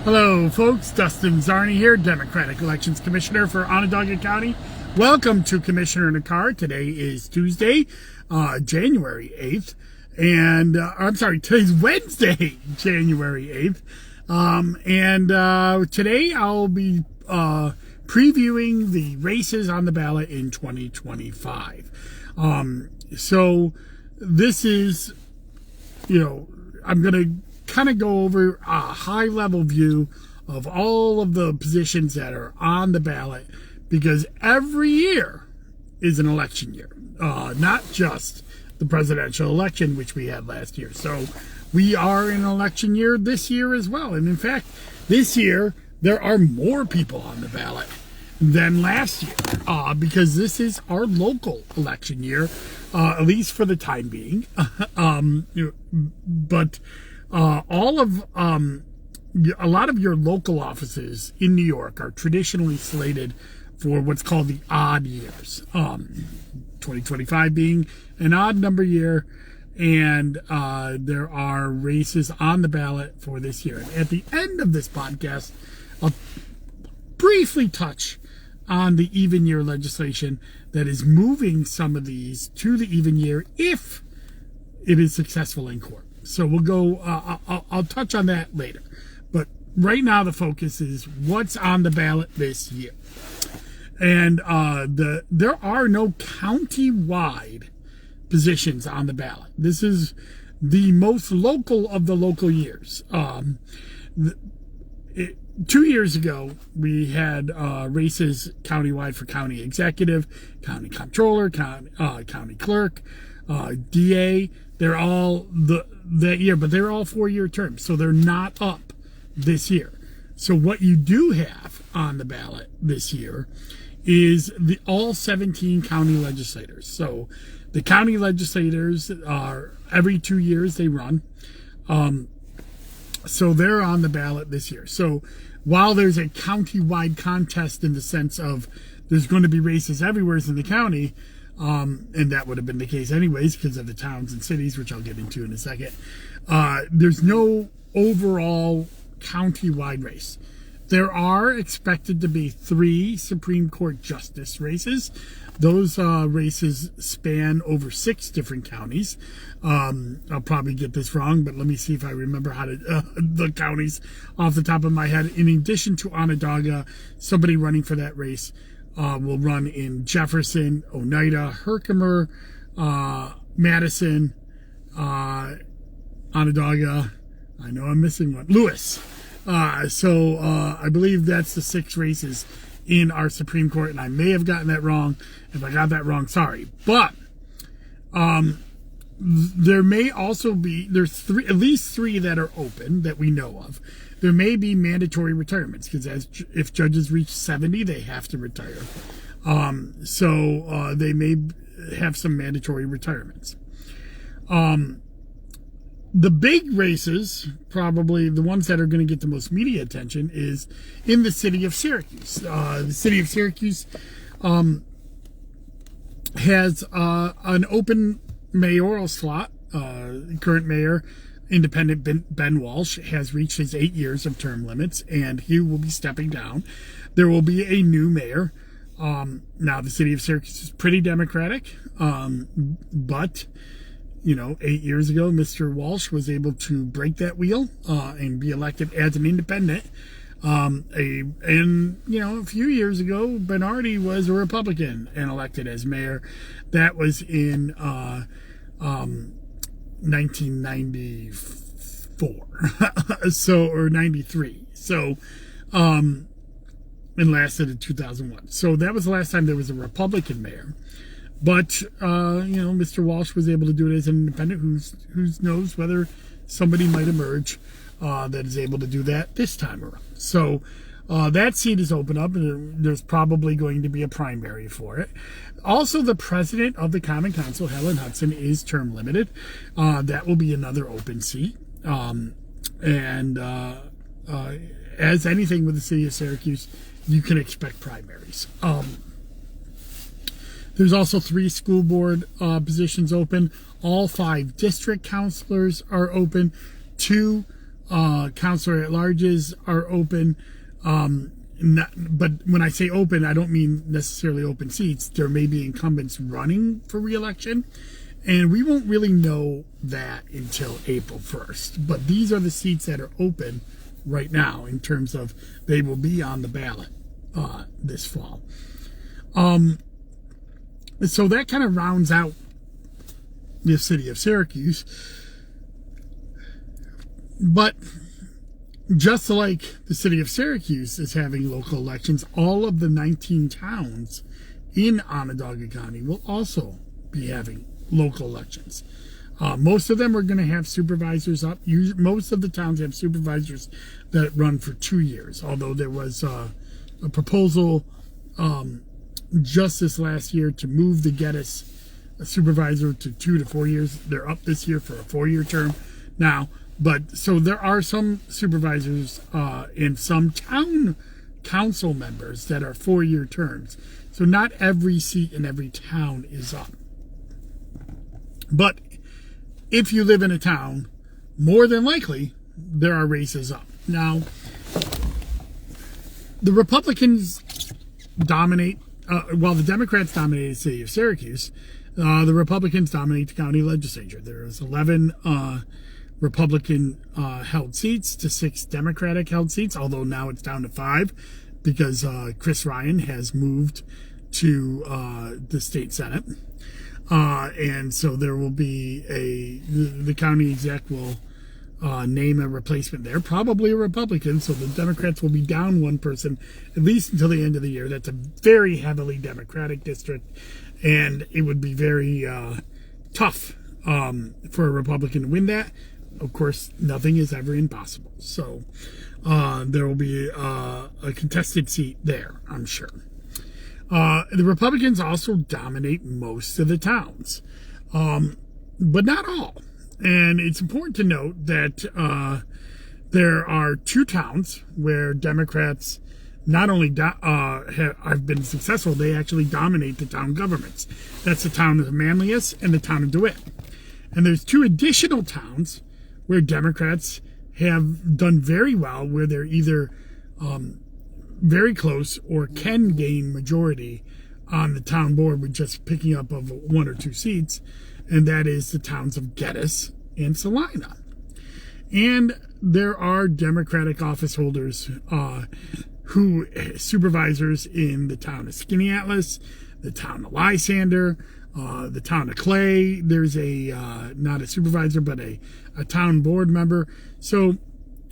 Hello, folks. Dustin Zarni here, Democratic Elections Commissioner for Onondaga County. Welcome to Commissioner in a Car. Today is Tuesday, January 8th. And, I'm sorry, today's Wednesday, January 8th. Today I'll be previewing the races on the ballot in 2025. So this is, I'm going to kind of go over a high-level view of all of the positions that are on the ballot, because every year is an election year, not just the presidential election, which we had last year. So we are in an election year this year as well. And in fact, this year, there are more people on the ballot than last year, because this is our local election year, at least for the time being. But a lot of your local offices in New York are traditionally slated for what's called the odd years. 2025 being an odd number year, and there are races on the ballot for this year. And at the end of this podcast, I'll briefly touch on the even year legislation that is moving some of these to the even year if it is successful in court. So we'll go, I'll touch on that later. But right now the focus is what's on the ballot this year. And there are no county-wide positions on the ballot. This is the most local of the local years. 2 years ago, we had races countywide for county executive, county comptroller, county clerk, DA. They're all that year, but they're all 4-year terms, so they're not up this year. So what you do have on the ballot this year is all 17 county legislators. So the county legislators are every 2 years they run. So they're on the ballot this year. So while there's a county-wide contest in the sense of there's going to be races everywhere in the county, and that would have been the case anyways because of the towns and cities, which I'll get into in a second, there's no overall county-wide race. There are expected to be 3 Supreme Court justice races. Those races span over 6 different counties. I'll probably get this wrong, but let me see if I remember how to the counties off the top of my head. In addition to Onondaga, somebody running for that race will run in Jefferson, Oneida, Herkimer, Madison, Onondaga. I know I'm missing one. Lewis. So I believe that's the 6 races in our Supreme Court, and I may have gotten that wrong. If I got that wrong, sorry. But there may also be, there's at least 3 that are open that we know of. There may be mandatory retirements, because if judges reach 70, they have to retire. So they may have some mandatory retirements. The big races, probably the ones that are going to get the most media attention, is in the City of Syracuse. The City of Syracuse has an open mayoral slot. Current mayor, independent Ben Walsh, has reached his 8 years of term limits, and he will be stepping down. There will be a new mayor. Now, the City of Syracuse is pretty Democratic, but 8 years ago, Mr. Walsh was able to break that wheel and be elected as an independent. A few years ago, Bernardi was a Republican and elected as mayor. That was in 1994, or 93. So, and lasted in 2001. So that was the last time there was a Republican mayor. But, Mr. Walsh was able to do it as an independent. Who knows whether somebody might emerge that is able to do that this time around. So that seat is open up, and there's probably going to be a primary for it. Also, the president of the Common Council, Helen Hudson, is term limited. That will be another open seat. As anything with the City of Syracuse, you can expect primaries. There's also 3 school board positions open. All 5 district counselors are open. 2 counselor at larges are open. But when I say open, I don't mean necessarily open seats. There may be incumbents running for re-election, and we won't really know that until April 1st. But these are the seats that are open right now in terms of they will be on the ballot this fall. So that kind of rounds out the city of Syracuse. But just like the city of Syracuse is having local elections, all of the 19 towns in Onondaga County will also be having local elections. Most of them are going to have supervisors up. Most of the towns have supervisors that run for 2 years, although there was a proposal just this last year to move the Geddes supervisor to 2 to 4 years. They're up this year for a 4-year term now. But so there are some supervisors and some town council members that are 4-year terms. So not every seat in every town is up. But if you live in a town, more than likely there are races up. Now, the Republicans dominate, while the Democrats dominate the city of Syracuse, the Republicans dominate the county legislature. There is 11 Republican held seats to 6 Democratic held seats, although now it's down to 5 because Chris Ryan has moved to the state Senate. And so there will be the county exec will name a replacement there, probably a Republican. So the Democrats will be down one person at least until the end of the year. That's a very heavily Democratic district, and it would be very tough for a Republican to win that. Of course, nothing is ever impossible. So there will be a contested seat there, I'm sure. The Republicans also dominate most of the towns, but not all. And it's important to note that there are 2 towns where Democrats not only have been successful, they actually dominate the town governments. That's the town of Manlius and the town of DeWitt. And there's 2 additional towns where Democrats have done very well, where they're either very close or can gain majority on the town board with just picking up of 1 or 2 seats, and that is the towns of Geddes and Salina. And there are Democratic office holders supervisors in the town of Skaneateles, the town of Lysander, the town of Clay. There's not a supervisor, but a town board member. So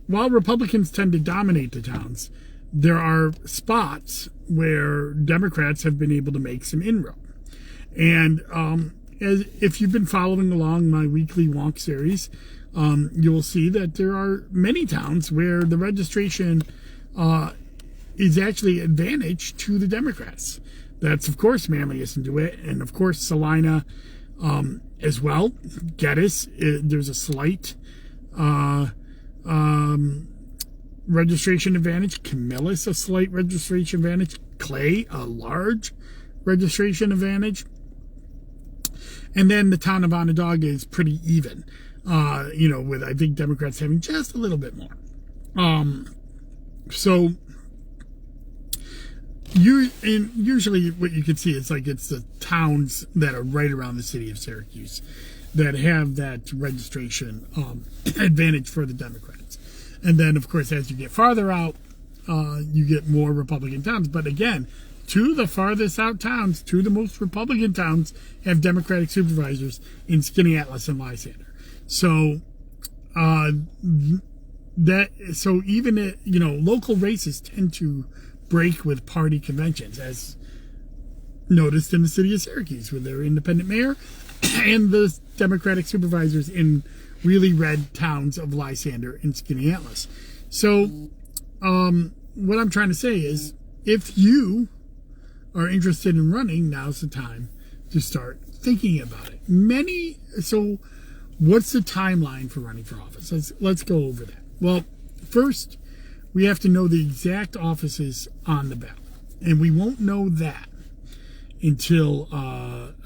while Republicans tend to dominate the towns, there are spots where Democrats have been able to make some inroad. And if you've been following along my weekly wonk series, you'll see that there are many towns where the registration is actually advantage to the Democrats. That's, of course, Manlius and DeWitt, and, of course, Salina as well. Geddes, there's a slight registration advantage. Camillus, a slight registration advantage. Clay, a large registration advantage. And then the town of Onondaga is pretty even, with, I think, Democrats having just a little bit more. So usually what you can see is it's the towns that are right around the city of Syracuse that have that registration advantage for the Democrats. And then, of course, as you get farther out, you get more Republican towns. But again, 2 of the farthest out towns, 2 of the most Republican towns, have Democratic supervisors in Skaneateles and Lysander. So even local races tend to break with party conventions, as noticed in the city of Syracuse with their independent mayor and the Democratic supervisors in really red towns of Lysander and Skaneateles. So what I'm trying to say is, if you are interested in running, now's the time to start thinking about it. So what's the timeline for running for office? Let's go over that. Well, first, we have to know the exact offices on the ballot. And we won't know that until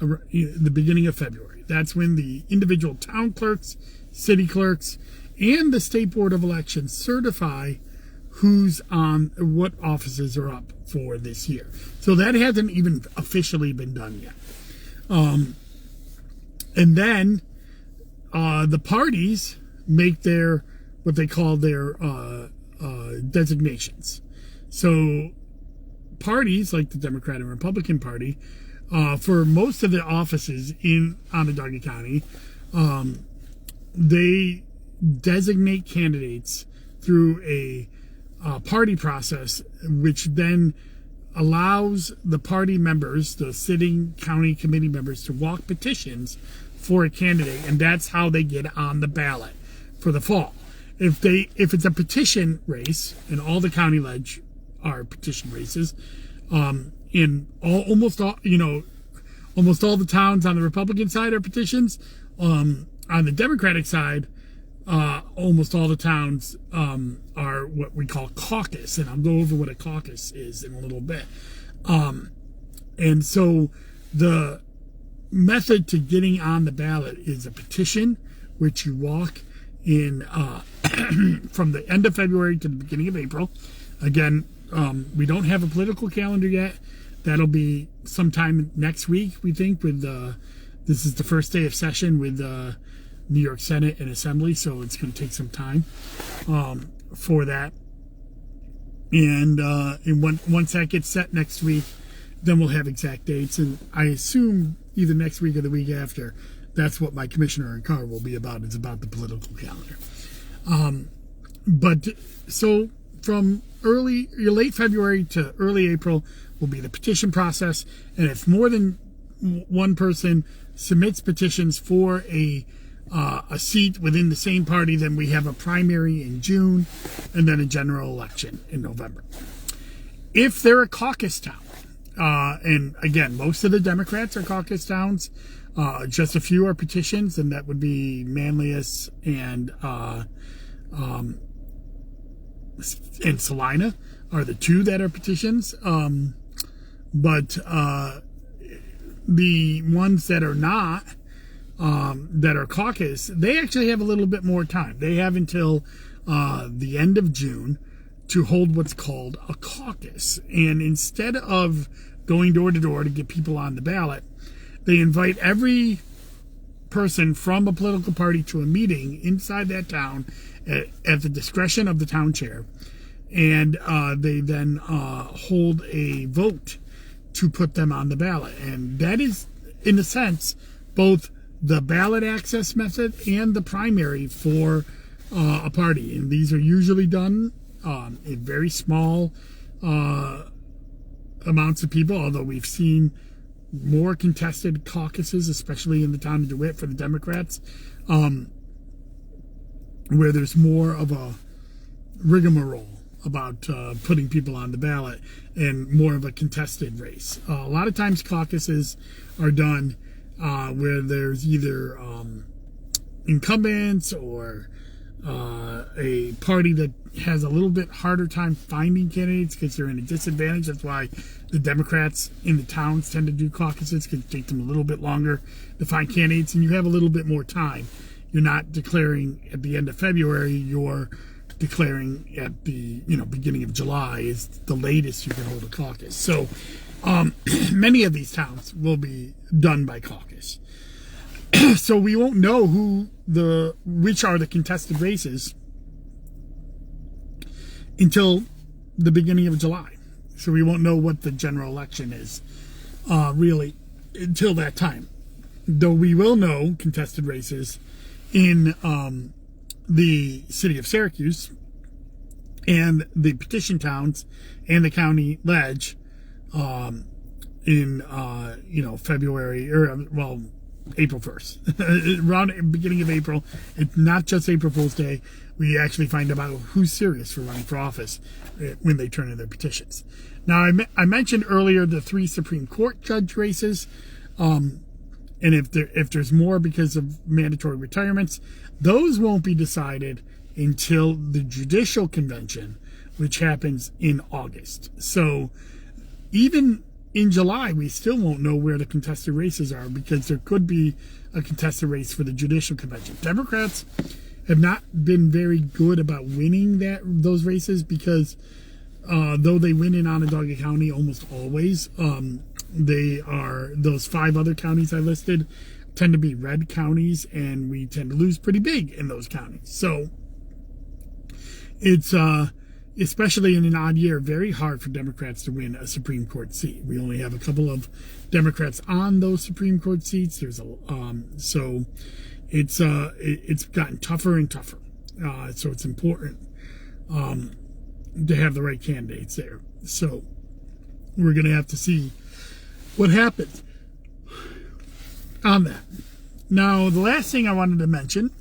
the beginning of February. That's when the individual town clerks, city clerks, and the State Board of Elections certify who's on, what offices are up for this year. So that hasn't even officially been done yet. And then the parties make their, what they call their designations. So parties like the Democrat and Republican Party, for most of the offices in Onondaga County, they designate candidates through a party process, which then allows the party members, the sitting county committee members, to walk petitions for a candidate, and that's how they get on the ballot for the fall. If it's a petition race, and all the county ledge are petition races, in almost all the towns on the Republican side are petitions. On the Democratic side, almost all the towns are what we call caucus, and I'll go over what a caucus is in a little bit. And so the method to getting on the ballot is a petition, which you walk in from the end of February to the beginning of April. Again, we don't have a political calendar yet. That'll be sometime next week, we think. With this is the first day of session with New York Senate and Assembly, so it's going to take some time for that. And once that gets set next week, then we'll have exact dates. And I assume either next week or the week after, that's what my commissioner in car will be about. It's about the political calendar. But so from late February to early April will be the petition process. And if more than one person submits petitions for a seat within the same party, then we have a primary in June and then a general election in November. If they're a caucus town, and again, most of the Democrats are caucus towns, just a few are petitions, and that would be Manlius and Salina are the two that are petitions. But the ones that are not, that are caucus, they actually have a little bit more time. They have until the end of June to hold what's called a caucus. And instead of going door to door to get people on the ballot, they invite every person from a political party to a meeting inside that town at the discretion of the town chair. And they then hold a vote to put them on the ballot. And that is, in a sense, both the ballot access method and the primary for a party. And these are usually done in very small amounts of people, although we've seen more contested caucuses, especially in the town of DeWitt for the Democrats, where there's more of a rigmarole about putting people on the ballot and more of a contested race. A lot of times caucuses are done where there's either incumbents or a party that has a little bit harder time finding candidates because they're in a disadvantage. That's why the Democrats in the towns tend to do caucuses, because it takes them a little bit longer to find candidates, and you have a little bit more time. You're not declaring at the end of February. You're declaring at the beginning of July is the latest you can hold a caucus. So many of these towns will be done by caucus. So we won't know which are the contested races until the beginning of July. So we won't know what the general election is really until that time. Though we will know contested races in the City of Syracuse and the petition towns and the county ledge in February, or April 1st. Around beginning of April. It's not just April Fool's Day. We actually find out who's serious for running for office when they turn in their petitions. Now, I mentioned earlier the 3 Supreme Court judge races, and if there's more because of mandatory retirements, those won't be decided until the judicial convention, which happens in August. So even in July, we still won't know where the contested races are, because there could be a contested race for the judicial convention. Democrats have not been very good about winning those races because though they win in Onondaga County almost always, those 5 other counties I listed tend to be red counties, and we tend to lose pretty big in those counties. So it's especially in an odd year, very hard for Democrats to win a Supreme Court seat. We only have a couple of Democrats on those Supreme Court seats. So it's gotten tougher and tougher. So it's important to have the right candidates there. So we're going to have to see what happens on that. Now, the last thing I wanted to mention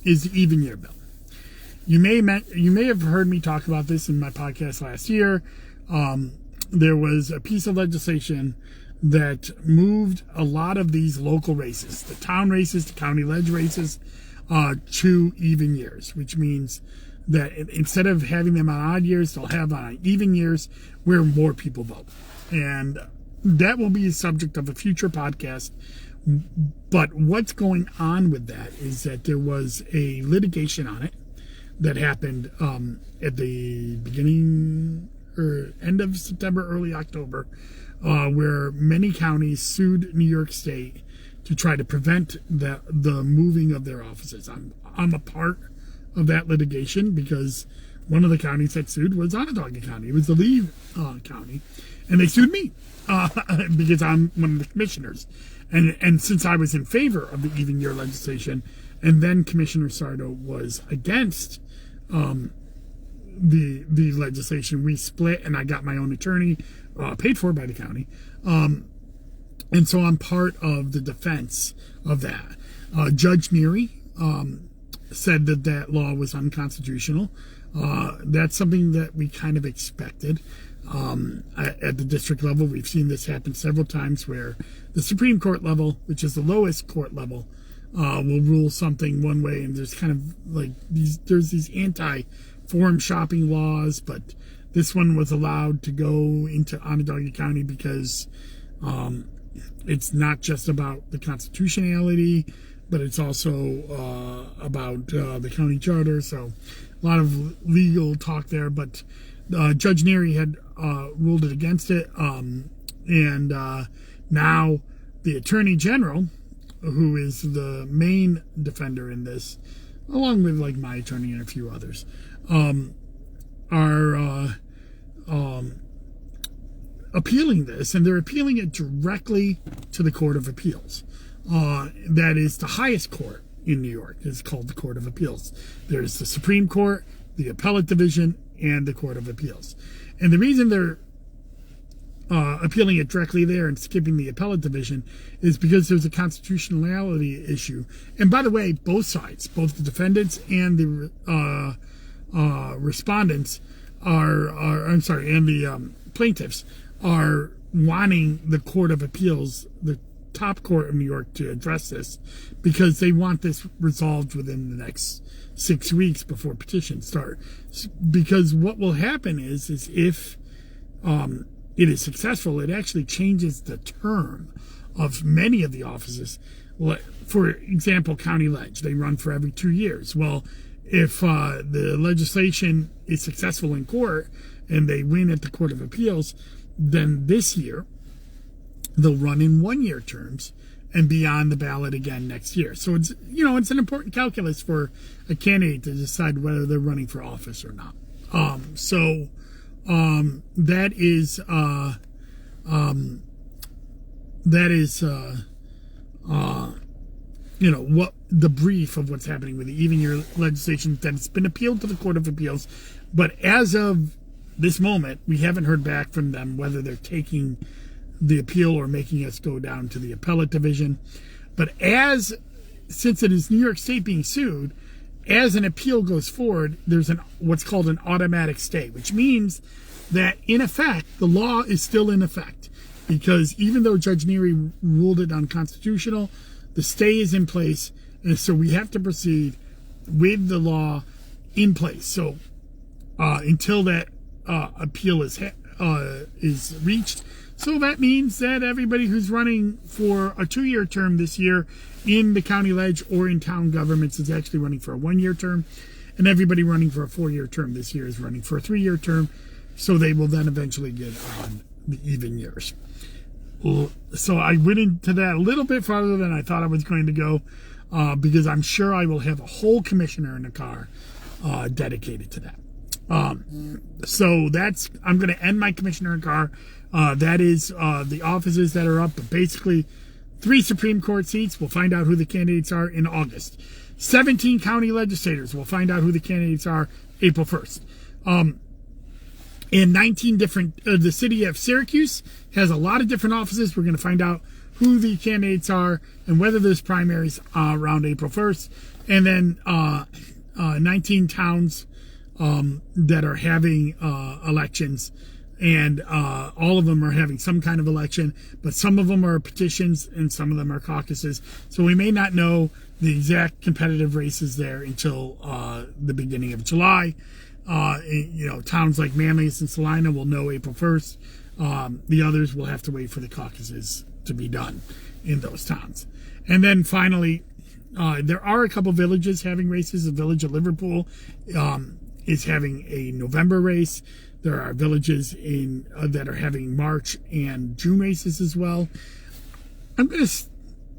is the even year bill. You may have heard me talk about this in my podcast last year. There was a piece of legislation that moved a lot of these local races, the town races, the county ledge races, to even years, which means that instead of having them on odd years, they'll have on even years where more people vote. And that will be the subject of a future podcast. But what's going on with that is that there was a litigation on it that happened at the beginning or end of September, early October, where many counties sued New York State to try to prevent the moving of their offices. I'm a part of that litigation because one of the counties that sued was Onondaga County. It was the Lee County, and they sued me because I'm one of the commissioners. And since I was in favor of the even year legislation, and then Commissioner Sardo was against the legislation, we split, and I got my own attorney, paid for by the county. And so I'm part of the defense of that. Judge Neary said that law was unconstitutional. That's something that we kind of expected. At the district level, we've seen this happen several times where the Supreme Court level, which is the lowest court level, will rule something one way, and there's kind of like there's these anti-forum shopping laws, but this one was allowed to go into Onondaga County because it's not just about the constitutionality, but it's also about the county charter. So a lot of legal talk there, but Judge Neary had ruled it against it, and now the Attorney General, who is the main defender in this, along with like my attorney and a few others, are appealing this, and they're appealing it directly to the Court of Appeals. That is the highest court in New York. It's called the Court of Appeals. There's the Supreme Court, the Appellate Division, and the Court of Appeals. And the reason they're appealing it directly there and skipping the Appellate Division is because there's a constitutionality issue. And by the way, both sides, both the defendants and the respondents and the plaintiffs are wanting the Court of Appeals, the top court of New York, to address this because they want this resolved within the next 6 weeks before petitions start. Because what will happen is if it is successful, it actually changes the term of many of the offices. For example, County Ledge, they run for every 2 years. Well, if the legislation is successful in court and they win at the Court of Appeals, then this year they'll run in 1 year terms and be on the ballot again next year. So it's an important calculus for a candidate to decide whether they're running for office or not. That is what the brief of what's happening with the even year legislation, that it's been appealed to the Court of Appeals, but as of this moment, we haven't heard back from them whether they're taking the appeal or making us go down to the Appellate Division. But since it is New York State being sued, as an appeal goes forward, there's what's called an automatic stay, which means that in effect, the law is still in effect, because even though Judge Neary ruled it unconstitutional, the stay is in place, and so we have to proceed with the law in place. So until that appeal is is reached. So that means that everybody who's running for a 2-year term this year in the county ledge or in town governments is actually running for a 1-year term. And everybody running for a 4-year term this year is running for a 3-year term. So they will then eventually get on the even years. So I went into that a little bit farther than I thought I was going to go, because I'm sure I will have a whole commissioner in the car dedicated to that. So I'm going to end my commissioner in car. That is the offices that are up, but basically 3 Supreme Court seats. We'll find out who the candidates are in August. 17 county legislators. We'll find out who the candidates are April 1st. And 19 different, the city of Syracuse has a lot of different offices. We're going to find out who the candidates are and whether there's primaries around April 1st. And then 19 towns that are having elections. And all of them are having some kind of election, but some of them are petitions and some of them are caucuses. So we may not know the exact competitive races there until the beginning of July. Towns like Manlius and Salina will know April 1st. The others will have to wait for the caucuses to be done in those towns. And then finally, there are a couple villages having races. The village of Liverpool is having a November race. There are villages that are having March and June races as well. I'm going to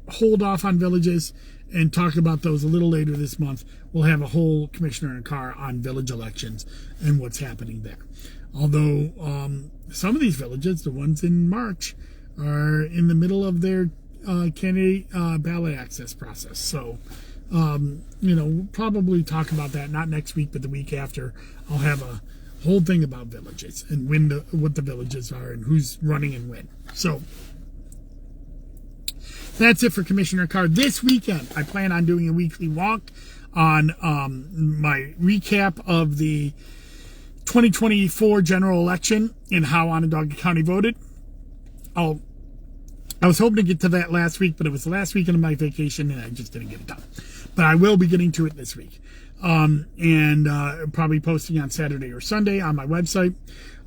hold off on villages and talk about those a little later this month. We'll have a whole commissioner in a car on village elections and what's happening there. Although some of these villages, the ones in March, are in the middle of their candidate ballot access process. So, we'll probably talk about that, not next week, but the week after. I'll have a whole thing about villages and what the villages are and who's running and when. So that's it for Commissioner Carr. This weekend, I plan on doing a weekly walk on my recap of the 2024 general election and how Onondaga County voted. I was hoping to get to that last week, but it was the last weekend of my vacation and I just didn't get it done. But I will be getting to it this week. And probably posting on Saturday or Sunday on my website.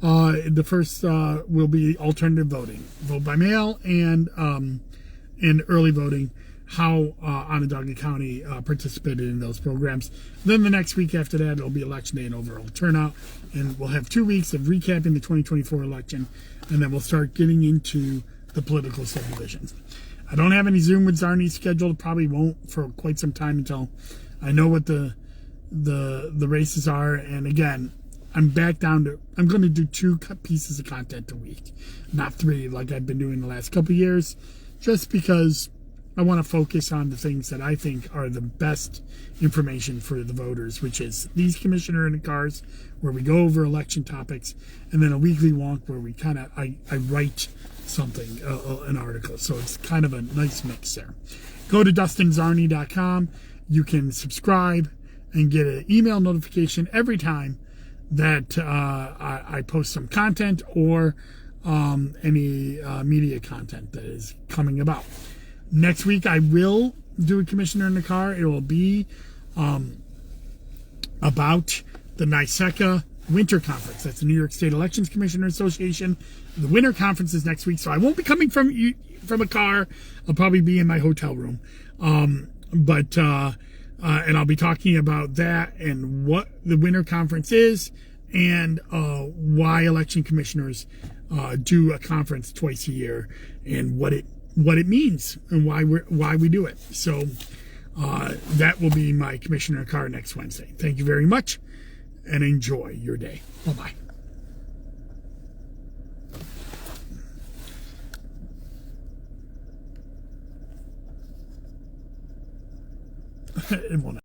The first will be alternative voting, vote by mail, and early voting, how Onondaga County participated in those programs. Then the next week after that, it'll be election day and overall turnout. And we'll have 2 weeks of recapping the 2024 election, and then we'll start getting into the political subdivisions. I don't have any Zoom with Zarni scheduled. Probably won't for quite some time until I know what the races are. And again, I'm back down to, I'm going to do 2 pieces of content a week, not 3 like I've been doing the last couple of years, just because I want to focus on the things that I think are the best information for the voters, which is these commissioner in the cars, where we go over election topics, and then a weekly walk where we kind of, I write something, an article. So it's kind of a nice mix there. Go to DustinZarni.com. You can subscribe and get an email notification every time that I post some content or any media content that is coming about. Next week, I will do a commissioner in the car. It will be about the NYSECA Winter Conference. That's the New York State Elections Commissioner Association. The Winter Conference is next week, so I won't be coming from a car. I'll probably be in my hotel room. And I'll be talking about that and what the Winter Conference is and why election commissioners do a conference twice a year and what it means and why we do it. So that will be my Commissioner Carr next Wednesday. Thank you very much and enjoy your day. Bye-bye. It won't